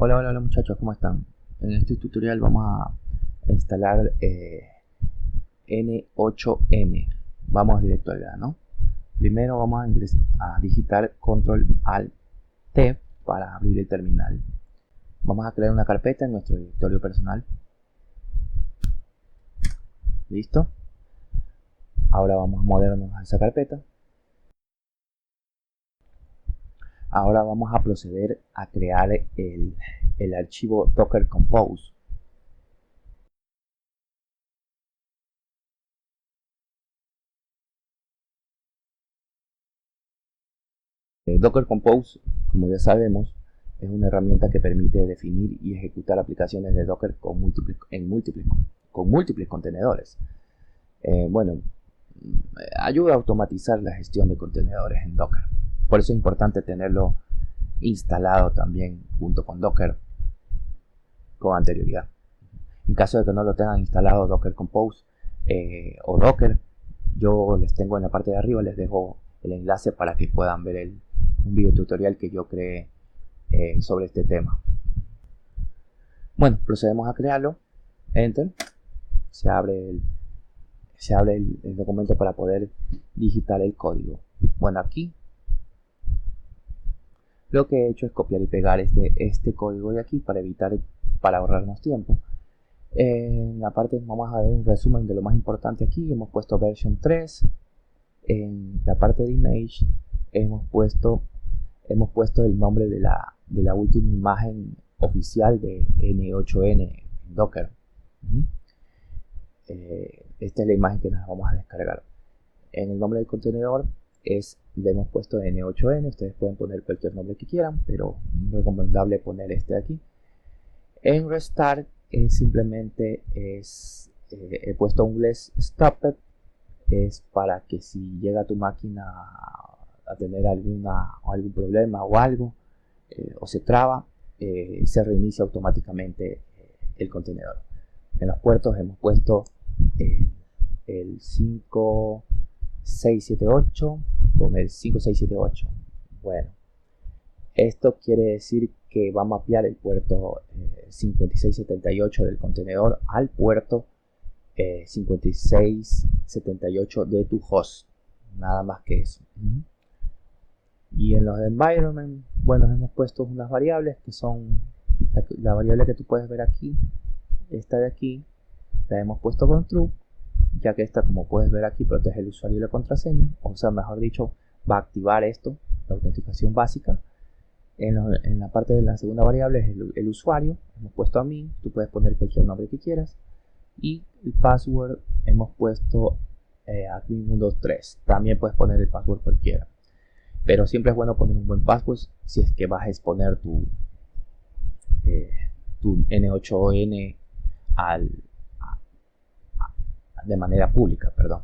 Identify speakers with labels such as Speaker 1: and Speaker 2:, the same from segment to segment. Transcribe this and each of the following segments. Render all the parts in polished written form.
Speaker 1: Hola muchachos, ¿cómo están? En este tutorial vamos a instalar N8N. Vamos directo al grano. Primero vamos a digitar Control Alt T para abrir el terminal. Vamos a crear una carpeta en nuestro directorio personal. ¿Listo? Ahora vamos a movernos a esa carpeta. Ahora vamos a proceder a crear el archivo Docker Compose. Docker Compose, como ya sabemos, es una herramienta que permite definir y ejecutar aplicaciones de Docker con múltiples contenedores. Ayuda a automatizar la gestión de contenedores en Docker. Por eso es importante tenerlo instalado también junto con Docker con anterioridad. En caso de que no lo tengan instalado Docker Compose o Docker, yo les tengo en la parte de arriba, les dejo el enlace para que puedan ver un video tutorial que yo creé sobre este tema. Bueno, procedemos a crearlo. Enter. Se abre el documento para poder digitar el código. Bueno, aquí lo que he hecho es copiar y pegar este código de aquí para ahorrarnos tiempo. En la parte vamos a ver un resumen de lo más importante aquí. Hemos puesto version 3. En la parte de image hemos puesto el nombre de la última imagen oficial de N8N en Docker. Esta es la imagen que nos vamos a descargar. En el nombre del contenedor le hemos puesto N8N. Ustedes pueden poner cualquier nombre que quieran, pero es recomendable poner este de aquí. En restart simplemente he puesto un less stopped. Es para que si llega a tu máquina a tener algún problema o algo, o se traba, se reinicia automáticamente el contenedor. En los puertos hemos puesto el 5678 con el 5678. Bueno, esto quiere decir que va a mapear el puerto 5678 del contenedor al puerto 5678 de tu host. Nada más que eso. Y en los environment, bueno, hemos puesto unas variables que son la variable que tú puedes ver aquí. Esta de aquí la hemos puesto con true, ya que esta, como puedes ver aquí, protege el usuario y la contraseña. O sea, mejor dicho, va a activar esto, la autenticación básica. En la parte de la segunda variable es el usuario. Hemos puesto a mí. Tú puedes poner cualquier nombre que quieras. Y el password hemos puesto admin123. También puedes poner el password cualquiera. Pero siempre es bueno poner un buen password si es que vas a exponer tu N8N de manera pública, perdón.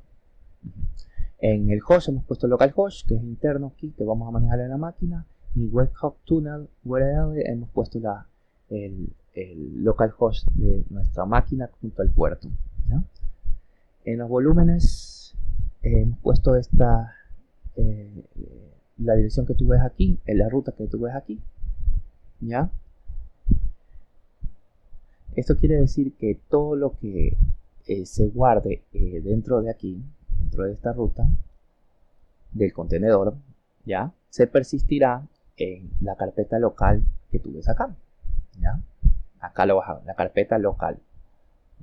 Speaker 1: En el host hemos puesto localhost, que es interno aquí, que vamos a manejar en la máquina. Y webhook tunnel URL hemos puesto el localhost de nuestra máquina junto al puerto, ¿ya? En los volúmenes hemos puesto la dirección que tú ves aquí, en la ruta que tú ves aquí, ¿ya? Esto quiere decir que todo lo que se guarde dentro de aquí, dentro de esta ruta del contenedor, ¿ya? Se persistirá en la carpeta local que tú ves acá, ¿ya? Acá lo vas a ver, la carpeta local,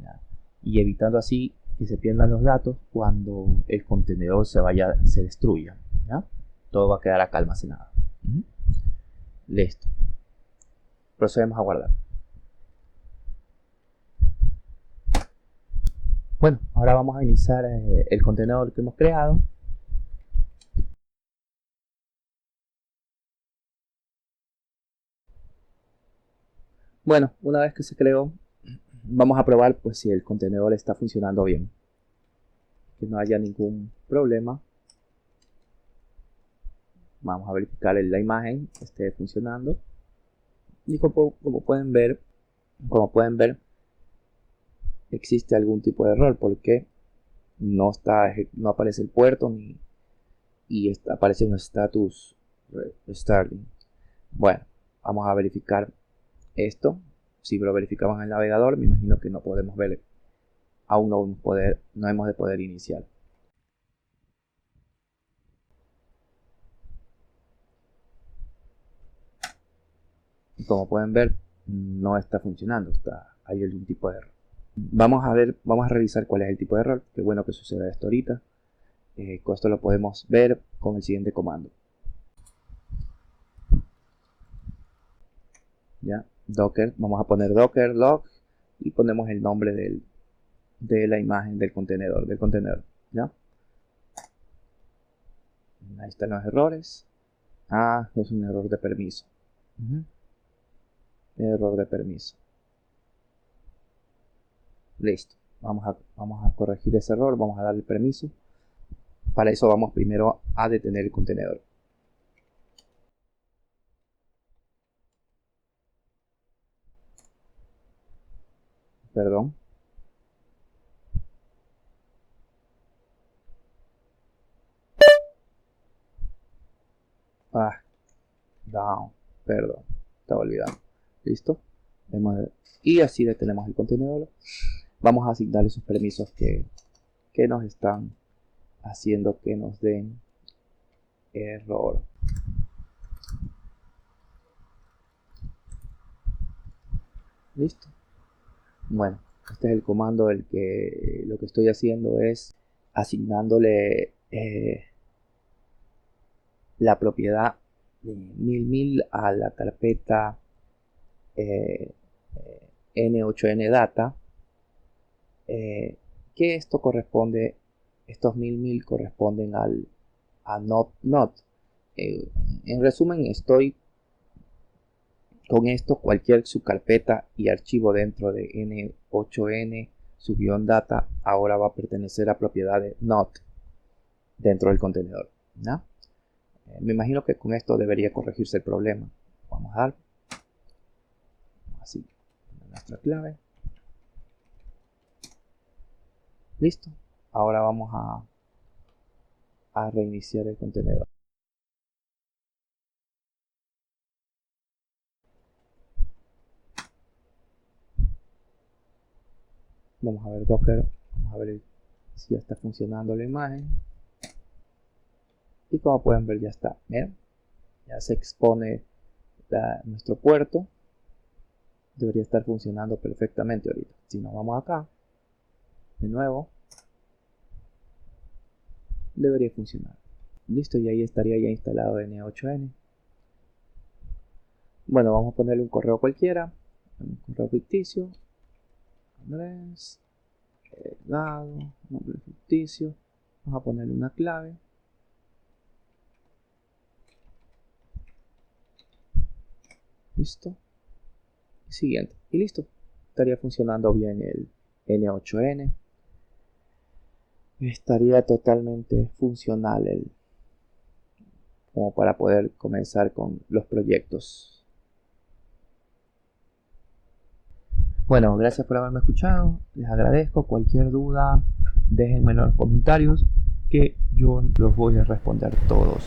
Speaker 1: ¿ya? Y evitando así que se pierdan los datos cuando el contenedor se destruya, ¿ya? Todo va a quedar acá almacenado. Listo. Procedemos a guardar. Bueno, ahora vamos a iniciar el contenedor que hemos creado. Bueno, una vez que se creó, vamos a probar pues si el contenedor está funcionando bien, que no haya ningún problema. Vamos a verificar la imagen que esté funcionando. Y como pueden ver, existe algún tipo de error porque no aparece el puerto y aparece un status starting. Bueno, vamos a verificar Esto, si lo verificamos en el navegador, me imagino que no podemos ver, aún no hemos de poder iniciar. Y como pueden ver, no está funcionando, hay algún tipo de error. Vamos a revisar cuál es el tipo de error. Qué bueno que suceda esto ahorita. Esto lo podemos ver con el siguiente comando. ¿Ya? Docker, vamos a poner docker log y ponemos el nombre de la imagen del contenedor, ¿ya? Ahí están los errores. Es un error de permiso. Error de permiso. Listo. Vamos a corregir ese error, vamos a darle permiso. Para eso vamos primero a detener el contenedor. Perdón. Down. Perdón. Estaba olvidando. Listo. Y así detenemos el contenedor. Vamos a asignar esos permisos que nos están haciendo que nos den error. Listo. Bueno, este es el comando lo que estoy haciendo es asignándole la propiedad de 1000 a la carpeta N8N data, que esto corresponde, estos 1000 corresponden a not. En resumen, estoy con esto, cualquier subcarpeta y archivo dentro de N8N -data ahora va a pertenecer a propiedad de not dentro del contenedor, ¿no? Me imagino que con esto debería corregirse el problema. Vamos a dar así nuestra clave. Listo. Ahora vamos a reiniciar el contenedor. Vamos a ver Docker, vamos a ver si ya está funcionando la imagen. Y como pueden ver ya está, ¿bien? Ya se expone nuestro puerto. Debería estar funcionando perfectamente ahorita. Si nos vamos acá, de nuevo, debería funcionar. Listo, y ahí estaría ya instalado N8N. Bueno, vamos a ponerle un correo cualquiera, un correo ficticio. Andrés, Delgado, nombre ficticio. Vamos a ponerle una clave. Listo. Siguiente. Y listo. Estaría funcionando bien el N8N. Estaría totalmente funcional como para poder comenzar con los proyectos. Bueno, gracias por haberme escuchado. Les agradezco. Cualquier duda, déjenmelo en los comentarios que yo los voy a responder todos.